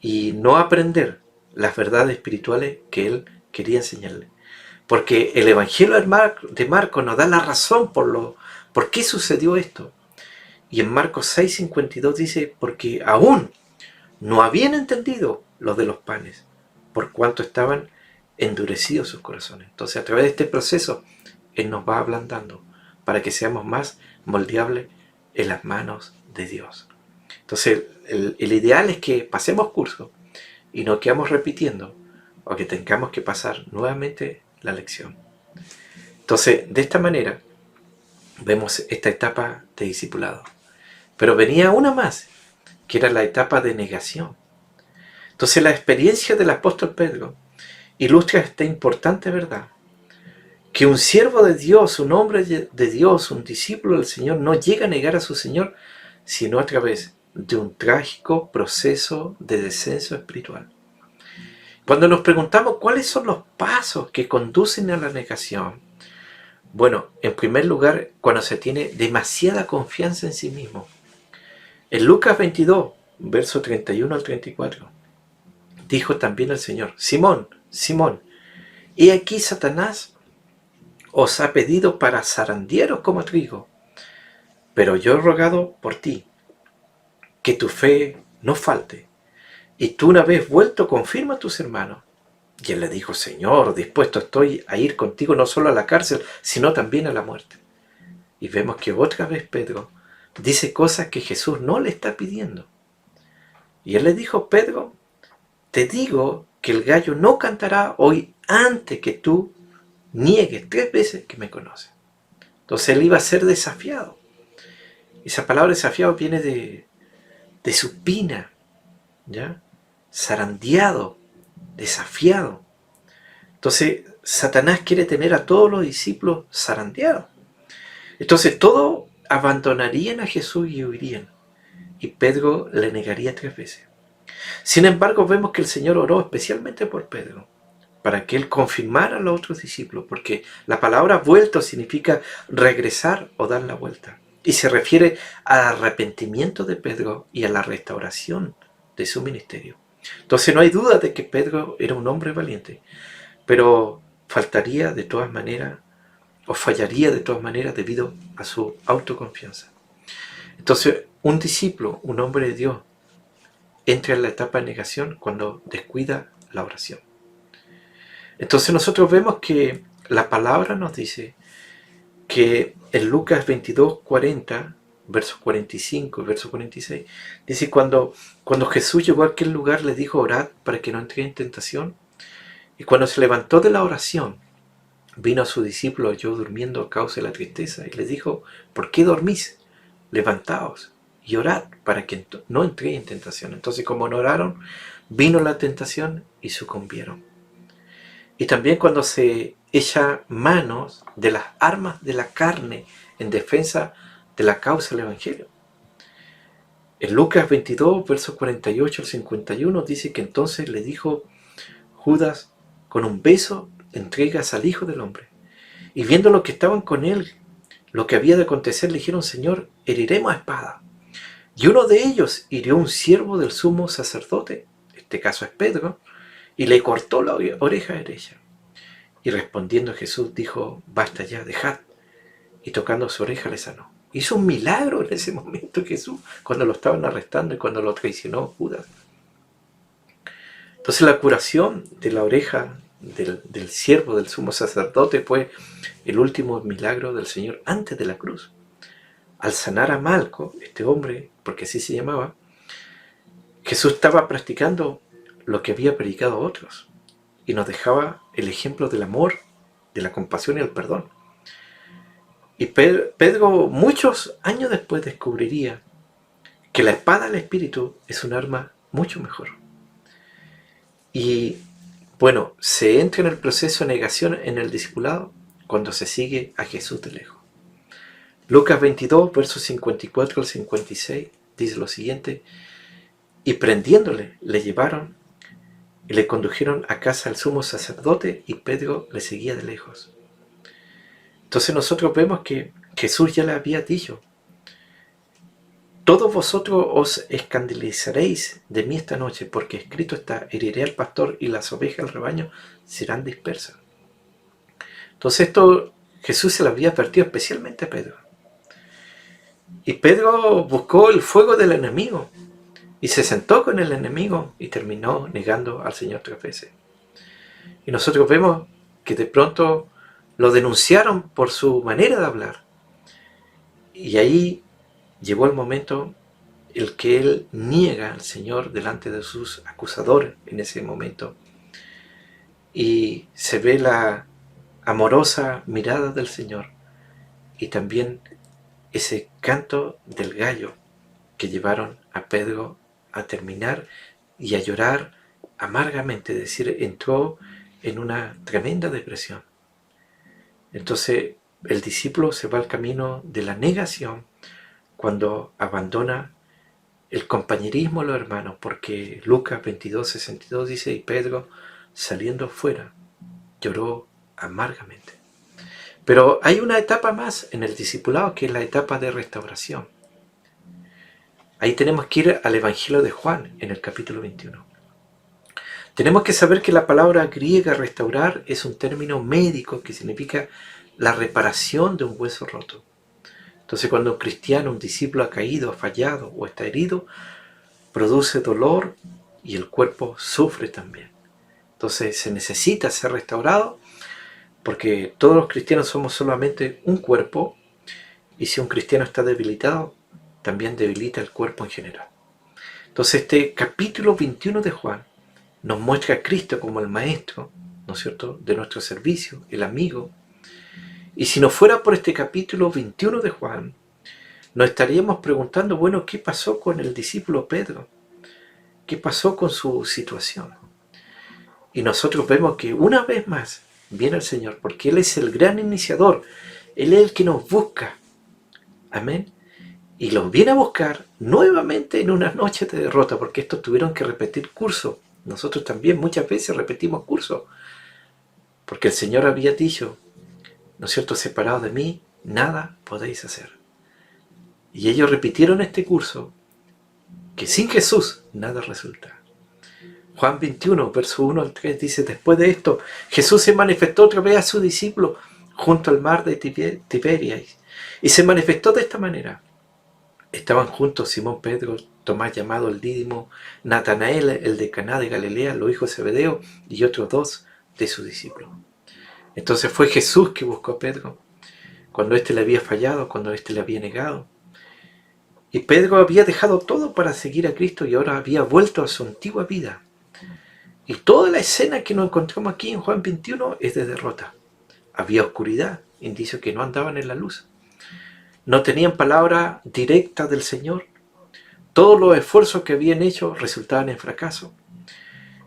y no aprender las verdades espirituales que Él quería enseñarle. Porque el Evangelio de Marcos nos da la razón por qué sucedió esto. Y en Marcos 6:52 dice: porque aún no habían entendido lo de los panes, por cuanto estaban endurecidos sus corazones. Entonces, a través de este proceso, Él nos va ablandando para que seamos más moldeables en las manos de Dios. Entonces, el ideal es que pasemos curso y no quedamos repitiendo o que tengamos que pasar nuevamente la lección. Entonces, de esta manera, vemos esta etapa de discipulado. Pero venía una más, que era la etapa de negación. Entonces, la experiencia del apóstol Pedro ilustra esta importante verdad, que un siervo de Dios, un hombre de Dios, un discípulo del Señor, no llega a negar a su Señor, sino a través de un trágico proceso de descenso espiritual. Cuando nos preguntamos cuáles son los pasos que conducen a la negación, bueno, en primer lugar, cuando se tiene demasiada confianza en sí mismo. En Lucas 22, verso 31 al 34, dijo también el Señor: Simón, Simón, he aquí Satanás os ha pedido para zarandearos como trigo, pero yo he rogado por ti, que tu fe no falte, y tú, una vez vuelto, confirma a tus hermanos. Y él le dijo: Señor, dispuesto estoy a ir contigo no solo a la cárcel, sino también a la muerte. Y vemos que otra vez Pedro dice cosas que Jesús no le está pidiendo. Y él le dijo: Pedro, te digo que el gallo no cantará hoy antes que tú niegues 3 veces que me conoces. Entonces él iba a ser desafiado. Esa palabra desafiado viene de supina, ¿ya? Zarandeado, desafiado. Entonces Satanás quiere tener a todos los discípulos zarandeados. Entonces todos abandonarían a Jesús y huirían. Y Pedro le negaría 3 veces. Sin embargo, vemos que el Señor oró especialmente por Pedro, para que él confirmara a los otros discípulos, porque la palabra vuelto significa regresar o dar la vuelta. Y se refiere al arrepentimiento de Pedro y a la restauración de su ministerio. Entonces no hay duda de que Pedro era un hombre valiente, pero faltaría de todas maneras, o fallaría de todas maneras debido a su autoconfianza. Entonces, un discípulo, un hombre de Dios, entra en la etapa de negación cuando descuida la oración. Entonces nosotros vemos que la palabra nos dice que en Lucas 22, 40, versos 45 y verso 46, dice: cuando Jesús llegó a aquel lugar, le dijo: orad para que no entréis en tentación. Y cuando se levantó de la oración, vino a su discípulo, halló durmiendo a causa de la tristeza, y les dijo: ¿por qué dormís? Levantaos y orad para que no entréis en tentación. Entonces, como no oraron, vino la tentación y sucumbieron. Y también cuando se echa manos de las armas de la carne en defensa de la causa del Evangelio. En Lucas 22, versos 48 al 51, dice que entonces le dijo Judas: con un beso entregas al Hijo del Hombre. Y viendo los que estaban con él, lo que había de acontecer, le dijeron: Señor, heriremos a espada. Y uno de ellos hirió a un siervo del sumo sacerdote, este caso es Pedro, y le cortó la oreja derecha. Y respondiendo Jesús dijo: basta ya, dejad. Y tocando su oreja le sanó. Hizo un milagro en ese momento Jesús, cuando lo estaban arrestando y cuando lo traicionó Judas. Entonces la curación de la oreja del siervo del sumo sacerdote fue el último milagro del Señor antes de la cruz. Al sanar a Malco, este hombre, porque así se llamaba, Jesús estaba practicando lo que había predicado a otros y nos dejaba el ejemplo del amor, de la compasión y el perdón. Y Pedro muchos años después descubriría que la espada del Espíritu es un arma mucho mejor. Y bueno, se entra en el proceso de negación en el discipulado cuando se sigue a Jesús de lejos. Lucas 22, versos 54 al 56, dice lo siguiente: y prendiéndole, le llevaron y le condujeron a casa del sumo sacerdote, y Pedro le seguía de lejos. Entonces nosotros vemos que Jesús ya le había dicho: todos vosotros os escandalizaréis de mí esta noche, porque escrito está: heriré al pastor y las ovejas del rebaño serán dispersas. Entonces esto Jesús se lo había advertido especialmente a Pedro. Y Pedro buscó el fuego del enemigo y se sentó con el enemigo y terminó negando al Señor 3 veces. Y nosotros vemos que de pronto lo denunciaron por su manera de hablar. Y ahí llegó el momento el que él niega al Señor delante de sus acusadores en ese momento. Y se ve la amorosa mirada del Señor y también ese canto del gallo que llevaron a Pedro a terminar y a llorar amargamente, es decir, entró en una tremenda depresión. Entonces el discípulo se va al camino de la negación cuando abandona el compañerismo de los hermanos, porque Lucas 22:62 dice, y Pedro, saliendo fuera, lloró amargamente. Pero hay una etapa más en el discipulado, que es la etapa de restauración. Ahí tenemos que ir al Evangelio de Juan, en el capítulo 21. Tenemos que saber que la palabra griega restaurar es un término médico que significa la reparación de un hueso roto. Entonces, cuando un cristiano, un discípulo ha caído, ha fallado o está herido, produce dolor y el cuerpo sufre también. Entonces se necesita ser restaurado, porque todos los cristianos somos solamente un cuerpo, y si un cristiano está debilitado, también debilita el cuerpo en general. Entonces este capítulo 21 de Juan nos muestra a Cristo como el maestro, ¿no es cierto?, de nuestro servicio, el amigo. Y si no fuera por este capítulo 21 de Juan, nos estaríamos preguntando, bueno, ¿qué pasó con el discípulo Pedro? ¿Qué pasó con su situación? Y nosotros vemos que una vez más viene el Señor, porque Él es el gran iniciador, Él es el que nos busca. Amén. Y los viene a buscar nuevamente en una noche de derrota, porque estos tuvieron que repetir curso. Nosotros también muchas veces repetimos curso, porque el Señor había dicho, ¿no es cierto?, separados de mí, nada podéis hacer. Y ellos repitieron este curso, que sin Jesús nada resulta. Juan 21, verso 1 al 3 dice, después de esto, Jesús se manifestó otra vez a sus discípulos junto al mar de Tiberias, y se manifestó de esta manera. Estaban juntos Simón Pedro, Tomás llamado el Dídimo, Natanael, el de Caná de Galilea, los hijos de Zebedeo, y otros dos de sus discípulos. Entonces fue Jesús que buscó a Pedro, cuando éste le había fallado, cuando éste le había negado. Y Pedro había dejado todo para seguir a Cristo y ahora había vuelto a su antigua vida. Y toda la escena que nos encontramos aquí en Juan 21 es de derrota. Había oscuridad, indicio que no andaban en la luz. No tenían palabra directa del Señor. Todos los esfuerzos que habían hecho resultaban en fracaso.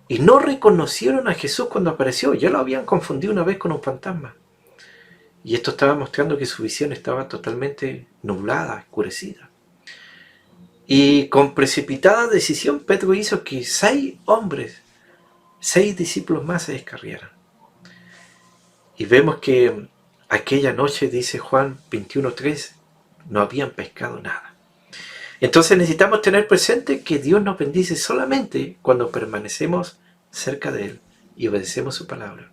Y no reconocieron a Jesús cuando apareció. Ya lo habían confundido una vez con un fantasma. Y esto estaba mostrando que su visión estaba totalmente nublada, oscurecida. Y con precipitada decisión, Pedro hizo que 6 discípulos más se descarriaran. Y vemos que aquella noche, dice Juan 21:3, no habían pescado nada. Entonces necesitamos tener presente que Dios nos bendice solamente cuando permanecemos cerca de Él y obedecemos su palabra.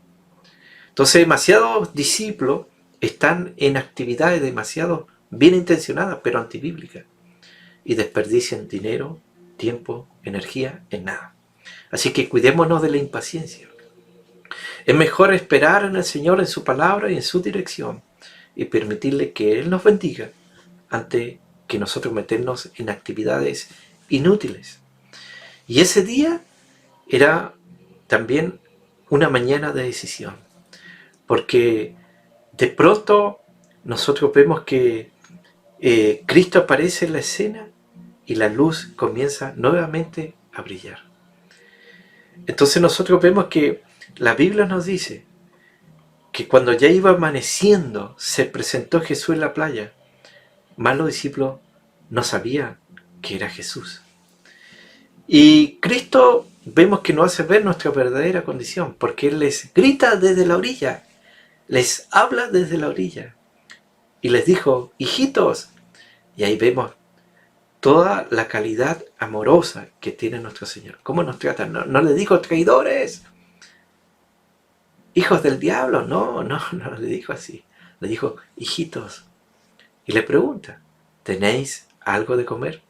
Entonces demasiados discípulos están en actividades demasiado bien intencionadas, pero antibíblicas, y desperdician dinero, tiempo, energía en nada. Así que cuidémonos de la impaciencia. Es mejor esperar en el Señor, en su palabra y en su dirección, y permitirle que Él nos bendiga antes que nosotros meternos en actividades inútiles. Y ese día era también una mañana de decisión, porque de pronto nosotros vemos que Cristo aparece en la escena y la luz comienza nuevamente a brillar. Entonces nosotros vemos que la Biblia nos dice que cuando ya iba amaneciendo se presentó Jesús en la playa, mas los discípulos no sabían que era Jesús. Y Cristo vemos que nos hace ver nuestra verdadera condición, porque Él les grita desde la orilla, les habla desde la orilla y les dijo, hijitos, y ahí vemos toda la calidad amorosa que tiene nuestro Señor. ¿Cómo nos trata? No le dijo traidores, hijos del diablo, no le dijo así. Le dijo, hijitos. Y le pregunta, ¿tenéis algo de comer?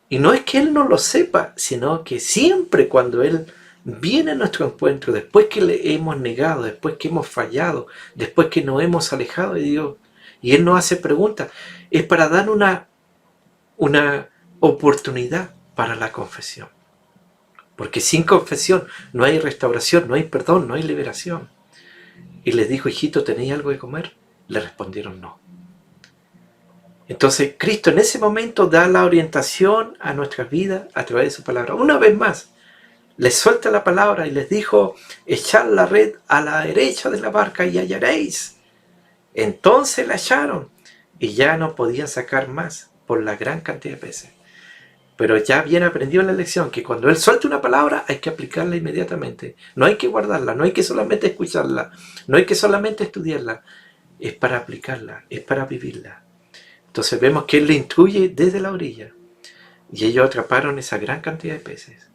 Y no es que Él no lo sepa, sino que siempre cuando Él viene a nuestro encuentro, después que le hemos negado, después que hemos fallado, después que nos hemos alejado de Dios, y Él nos hace preguntas, es para dar una oportunidad para la confesión. Porque sin confesión no hay restauración, no hay perdón, no hay liberación. Y les dijo, hijito, ¿tenéis algo de comer? Le respondieron no. Entonces Cristo en ese momento da la orientación a nuestras vidas a través de su palabra. Una vez más, les suelta la palabra y les dijo, echad la red a la derecha de la barca y hallaréis. Entonces la echaron y ya no podían sacar más por la gran cantidad de peces. Pero ya habían aprendido la lección que cuando Él suelta una palabra hay que aplicarla inmediatamente. No hay que guardarla, no hay que solamente escucharla, no hay que solamente estudiarla. Es para aplicarla, es para vivirla. Entonces vemos que Él le instruye desde la orilla. Y ellos atraparon esa gran cantidad de peces.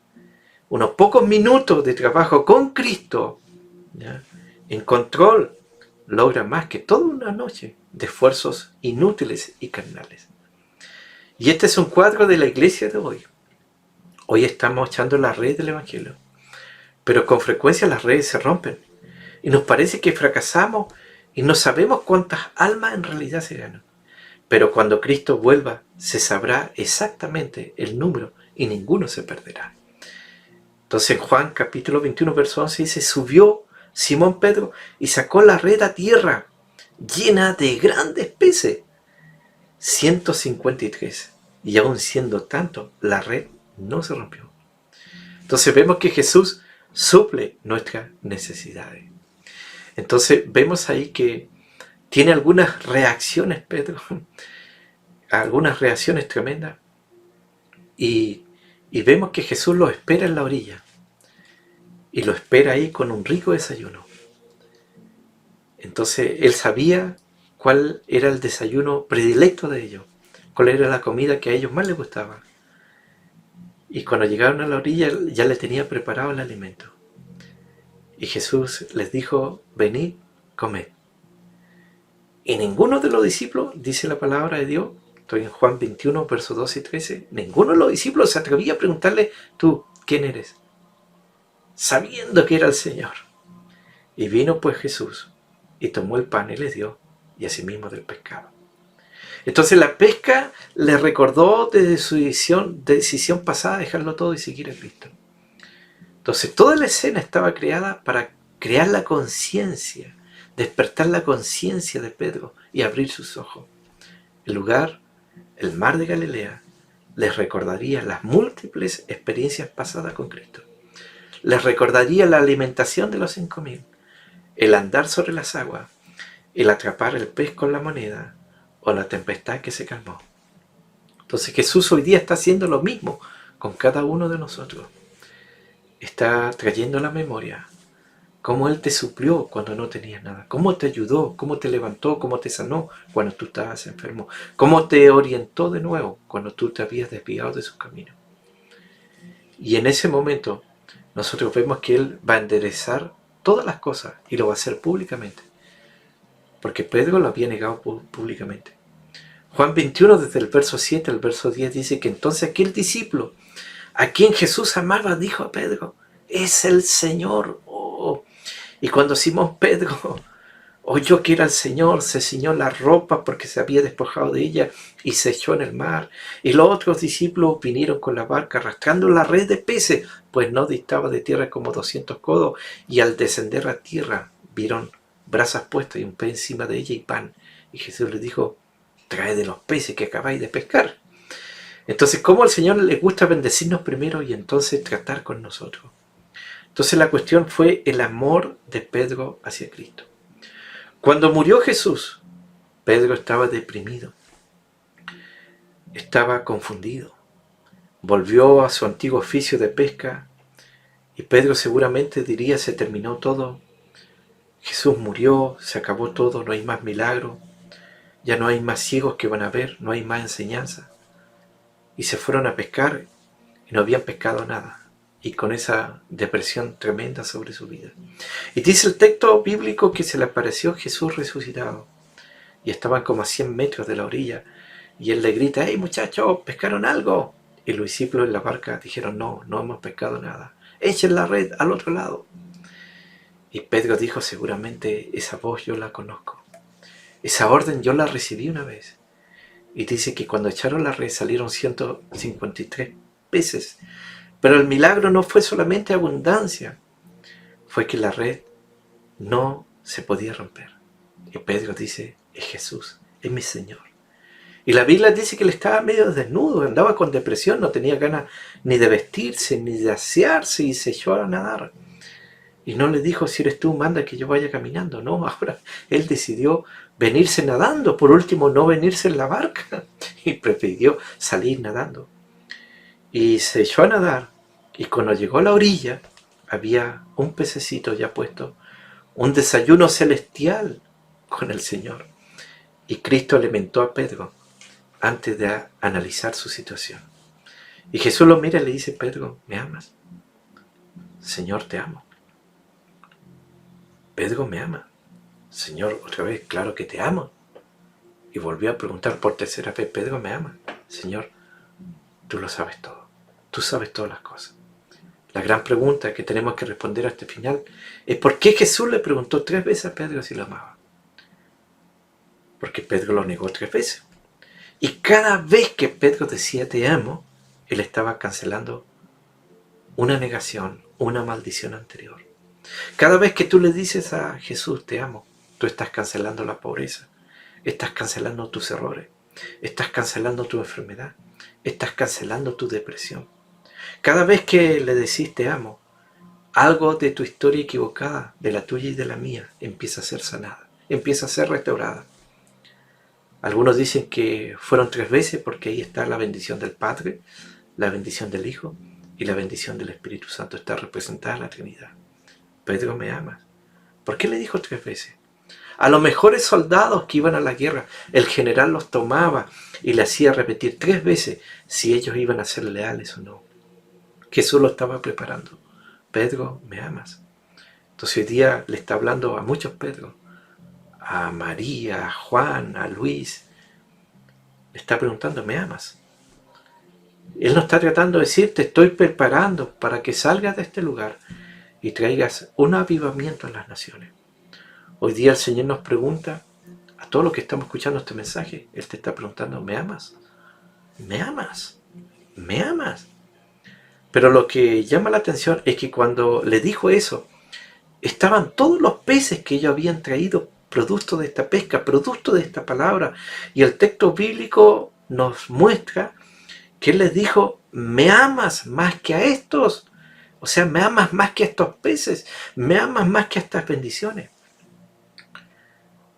Unos pocos minutos de trabajo con Cristo, ¿ya?, en control, logra más que toda una noche de esfuerzos inútiles y carnales. Y este es un cuadro de la iglesia de hoy. Hoy estamos echando la red del Evangelio, pero con frecuencia las redes se rompen y nos parece que fracasamos y no sabemos cuántas almas en realidad se ganan. Pero cuando Cristo vuelva, se sabrá exactamente el número y ninguno se perderá. Entonces en Juan capítulo 21, verso 11 dice, subió Simón Pedro y sacó la red a tierra, llena de grandes peces, 153. Y aún siendo tanto, la red no se rompió. Entonces vemos que Jesús suple nuestras necesidades. Entonces vemos ahí que tiene algunas reacciones, Pedro, algunas reacciones tremendas. Y vemos que Jesús lo espera en la orilla. Y lo espera ahí con un rico desayuno. Entonces él sabía cuál era el desayuno predilecto de ellos, cuál era la comida que a ellos más les gustaba. Y cuando llegaron a la orilla ya le tenía preparado el alimento. Y Jesús les dijo, venid, comed. Y ninguno de los discípulos, dice la palabra de Dios, estoy en Juan 21, versos 12 y 13, ninguno de los discípulos se atrevía a preguntarle, tú, ¿quién eres?, sabiendo que era el Señor. Y vino pues Jesús y tomó el pan y les dio, y asimismo del pescado. Entonces la pesca le recordó desde su decisión pasada dejarlo todo y seguir a Cristo. Entonces toda la escena estaba creada para crear la conciencia, despertar la conciencia de Pedro y abrir sus ojos. El lugar, el mar de Galilea, les recordaría las múltiples experiencias pasadas con Cristo. Les recordaría la alimentación de los 5.000, el andar sobre las aguas, el atrapar el pez con la moneda o la tempestad que se calmó. Entonces Jesús hoy día está haciendo lo mismo con cada uno de nosotros. Está trayendo a la memoria cómo Él te suplió cuando no tenías nada, cómo te ayudó, cómo te levantó, cómo te sanó cuando tú estabas enfermo, cómo te orientó de nuevo cuando tú te habías desviado de su camino. Y en ese momento nosotros vemos que Él va a enderezar todas las cosas y lo va a hacer públicamente, porque Pedro lo había negado públicamente. Juan 21, desde el verso 7 al verso 10, dice que entonces aquel discípulo a quien Jesús amaba dijo a Pedro, es el Señor. Y cuando Simón Pedro oyó que era el Señor, se ciñó la ropa porque se había despojado de ella y se echó en el mar. Y los otros discípulos vinieron con la barca arrastrando la red de peces, pues no distaba de tierra como 200 codos. Y al descender a tierra vieron brasas puestas y un pez encima de ella y pan. Y Jesús les dijo, trae de los peces que acabáis de pescar. Entonces, ¿cómo al Señor le gusta bendecirnos primero y entonces tratar con nosotros? Entonces la cuestión fue el amor de Pedro hacia Cristo. Cuando murió Jesús, Pedro estaba deprimido, estaba confundido, volvió a su antiguo oficio de pesca y Pedro seguramente diría, se terminó todo, Jesús murió, se acabó todo, no hay más milagro, ya no hay más ciegos que van a ver, no hay más enseñanza. Y se fueron a pescar y no habían pescado nada. Y con esa depresión tremenda sobre su vida. Y dice el texto bíblico que se le apareció Jesús resucitado. Y estaban como a 100 metros de la orilla. Y él le grita, ¡hey muchachos, pescaron algo! Y los discípulos en la barca dijeron, no, no hemos pescado nada. Echen la red al otro lado. Y Pedro dijo, seguramente esa voz yo la conozco. Esa orden yo la recibí una vez. Y dice que cuando echaron la red salieron 153 peces. Pero el milagro no fue solamente abundancia, fue que la red no se podía romper. Y Pedro dice, es Jesús, es mi Señor. Y la Biblia dice que él estaba medio desnudo, andaba con depresión, no tenía ganas ni de vestirse, ni de asearse y se echó a nadar. Y no le dijo, si eres tú, manda que yo vaya caminando. No, ahora él decidió venirse nadando. Por último, no venirse en la barca. Y prefirió salir nadando. Y se echó a nadar. Y cuando llegó a la orilla, había un pececito ya puesto. Un desayuno celestial con el Señor. Y Cristo alimentó a Pedro antes de analizar su situación. Y Jesús lo mira y le dice, Pedro, ¿me amas? Señor, te amo. Pedro, ¿me ama? Señor, otra vez, claro que te amo. Y volvió a preguntar por tercera vez, Pedro, ¿me ama? Señor, tú lo sabes todo. Tú sabes todas las cosas. La gran pregunta que tenemos que responder a este final es ¿por qué Jesús le preguntó 3 veces a Pedro si lo amaba? Porque Pedro lo negó 3 veces. Y cada vez que Pedro decía te amo, él estaba cancelando una negación, una maldición anterior. Cada vez que tú le dices a Jesús te amo, tú estás cancelando la pobreza, estás cancelando tus errores, estás cancelando tu enfermedad, estás cancelando tu depresión. Cada vez que le decís te amo, algo de tu historia equivocada, de la tuya y de la mía, empieza a ser sanada, empieza a ser restaurada. Algunos dicen que fueron 3 veces porque ahí está la bendición del Padre, la bendición del Hijo y la bendición del Espíritu Santo. Está representada la Trinidad. Pedro, ¿me amas? ¿Por qué le dijo 3 veces? A los mejores soldados que iban a la guerra, el general los tomaba y le hacía repetir 3 veces si ellos iban a ser leales o no. Jesús lo estaba preparando. Pedro, ¿me amas? Entonces hoy día le está hablando a muchos Pedro, a María, a Juan, a Luis. Le está preguntando, ¿me amas? Él no está tratando de decir, te estoy preparando para que salgas de este lugar y traigas un avivamiento en las naciones. Hoy día el Señor nos pregunta, a todos los que estamos escuchando este mensaje, Él te está preguntando, ¿me amas? ¿Me amas? ¿Me amas? Pero lo que llama la atención es que cuando le dijo eso, estaban todos los peces que ellos habían traído, producto de esta pesca, producto de esta palabra. Y el texto bíblico nos muestra que Él les dijo, ¿me amas más que a estos? O sea, ¿me amas más que a estos peces? ¿Me amas más que a estas bendiciones?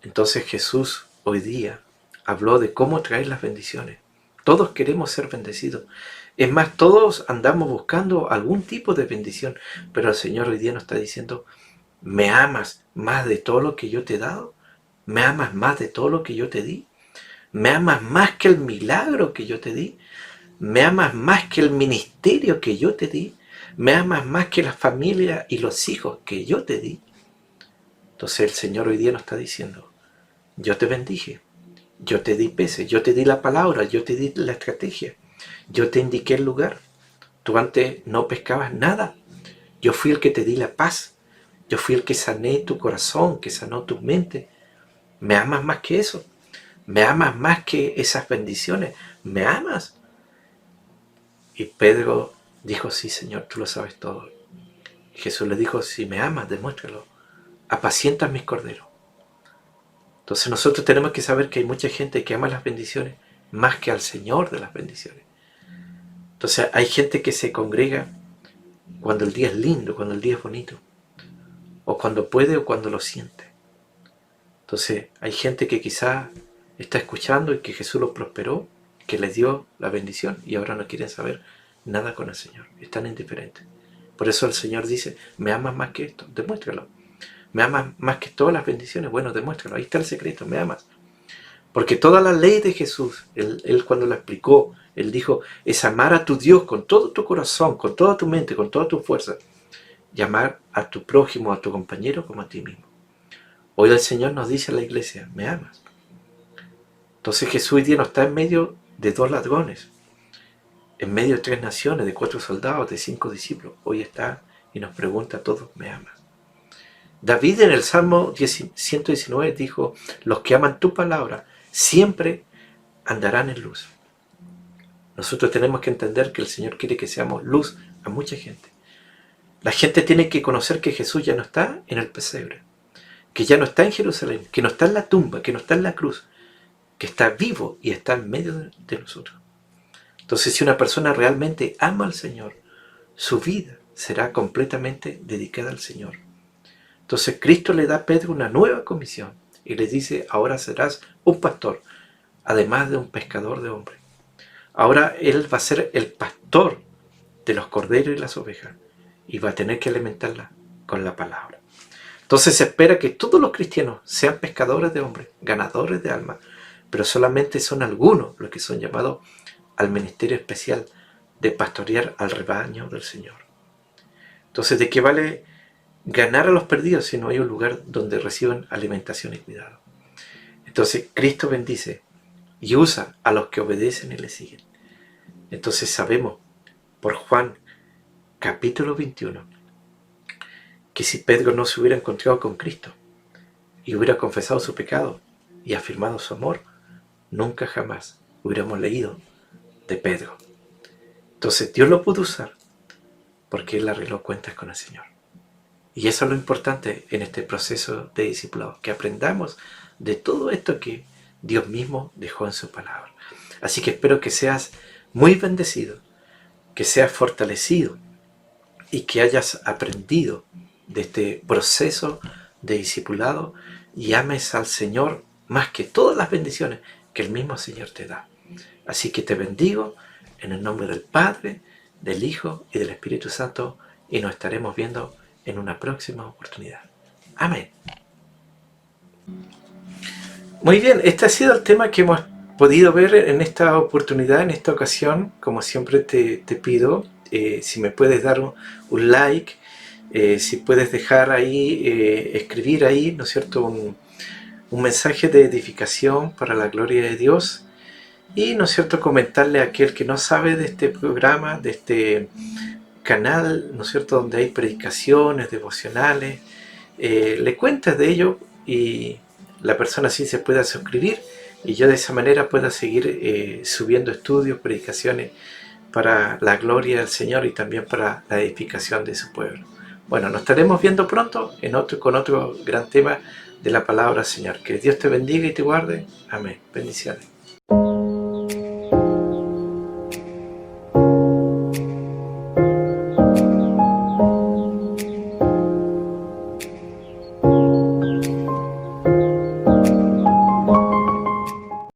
Entonces Jesús hoy día habló de cómo traer las bendiciones. Todos queremos ser bendecidos. Es más, todos andamos buscando algún tipo de bendición, pero el Señor hoy día nos está diciendo, ¿me amas más de todo lo que yo te he dado? ¿Me amas más de todo lo que yo te di? ¿Me amas más que el milagro que yo te di? ¿Me amas más que el ministerio que yo te di? ¿Me amas más que la familia y los hijos que yo te di? Entonces el Señor hoy día nos está diciendo, yo te bendije, yo te di peces, yo te di la palabra, yo te di la estrategia, yo te indiqué el lugar. Tú antes no pescabas nada. Yo fui el que te di la paz. Yo fui el que sané tu corazón, que sanó tu mente. ¿Me amas más que eso? ¿Me amas más que esas bendiciones? ¿Me amas? Y Pedro dijo, sí, Señor, tú lo sabes todo. Y Jesús le dijo, si me amas, demuéstralo. Apacientas mis corderos. Entonces nosotros tenemos que saber que hay mucha gente que ama las bendiciones más que al Señor de las bendiciones. Entonces hay gente que se congrega cuando el día es lindo, cuando el día es bonito, o cuando puede o cuando lo siente. Entonces hay gente que quizá está escuchando y que Jesús lo prosperó, que les dio la bendición y ahora no quieren saber nada con el Señor, están indiferentes. Por eso el Señor dice, ¿me amas más que esto? Demuéstralo. ¿Me amas más que todas las bendiciones? Bueno, demuéstralo. Ahí está el secreto, me amas. Porque toda la ley de Jesús, él cuando la explicó, Él dijo, es amar a tu Dios con todo tu corazón, con toda tu mente, con toda tu fuerza, y amar a tu prójimo, a tu compañero como a ti mismo. Hoy el Señor nos dice a la iglesia, ¿me amas? Entonces Jesús hoy día no está en medio de 2 ladrones, en medio de 3 naciones, de 4 soldados, de 5 discípulos. Hoy está y nos pregunta a todos, ¿me amas? David en el Salmo 119 dijo, los que aman tu palabra siempre andarán en luz. Nosotros tenemos que entender que el Señor quiere que seamos luz a mucha gente. La gente tiene que conocer que Jesús ya no está en el pesebre, que ya no está en Jerusalén, que no está en la tumba, que no está en la cruz, que está vivo y está en medio de nosotros. Entonces, si una persona realmente ama al Señor, su vida será completamente dedicada al Señor. Entonces Cristo le da a Pedro una nueva comisión y le dice, ahora serás un pastor, además de un pescador de hombres. Ahora él va a ser el pastor de los corderos y las ovejas y va a tener que alimentarla con la palabra. Entonces se espera que todos los cristianos sean pescadores de hombres, ganadores de almas, pero solamente son algunos los que son llamados al ministerio especial de pastorear al rebaño del Señor. Entonces, ¿de qué vale ganar a los perdidos si no hay un lugar donde reciban alimentación y cuidado? Entonces Cristo bendice y usa a los que obedecen y le siguen. Entonces sabemos por Juan capítulo 21 que si Pedro no se hubiera encontrado con Cristo y hubiera confesado su pecado y afirmado su amor, nunca jamás hubiéramos leído de Pedro. Entonces Dios lo pudo usar porque Él arregló cuentas con el Señor. Y eso es lo importante en este proceso de discipulado, que aprendamos de todo esto que Dios mismo dejó en su palabra. Así que espero que seas muy bendecido, que seas fortalecido y que hayas aprendido de este proceso de discipulado y ames al Señor más que todas las bendiciones que el mismo Señor te da. Así que te bendigo en el nombre del Padre, del Hijo y del Espíritu Santo, y nos estaremos viendo en una próxima oportunidad. Amén. Muy bien, este ha sido el tema que hemos podido ver en esta oportunidad, en esta ocasión. Como siempre te pido, si me puedes dar un like, si puedes dejar ahí, escribir ahí, ¿no es cierto?, un mensaje de edificación para la gloria de Dios. Y, ¿no es cierto?, comentarle a aquel que no sabe de este programa, de este canal, ¿no es cierto?, donde hay predicaciones, devocionales, le cuentes de ello y la persona así se pueda suscribir y yo de esa manera pueda seguir subiendo estudios, predicaciones para la gloria del Señor y también para la edificación de su pueblo. Bueno, nos estaremos viendo pronto con otro gran tema de la palabra del Señor. Que Dios te bendiga y te guarde. Amén. Bendiciones.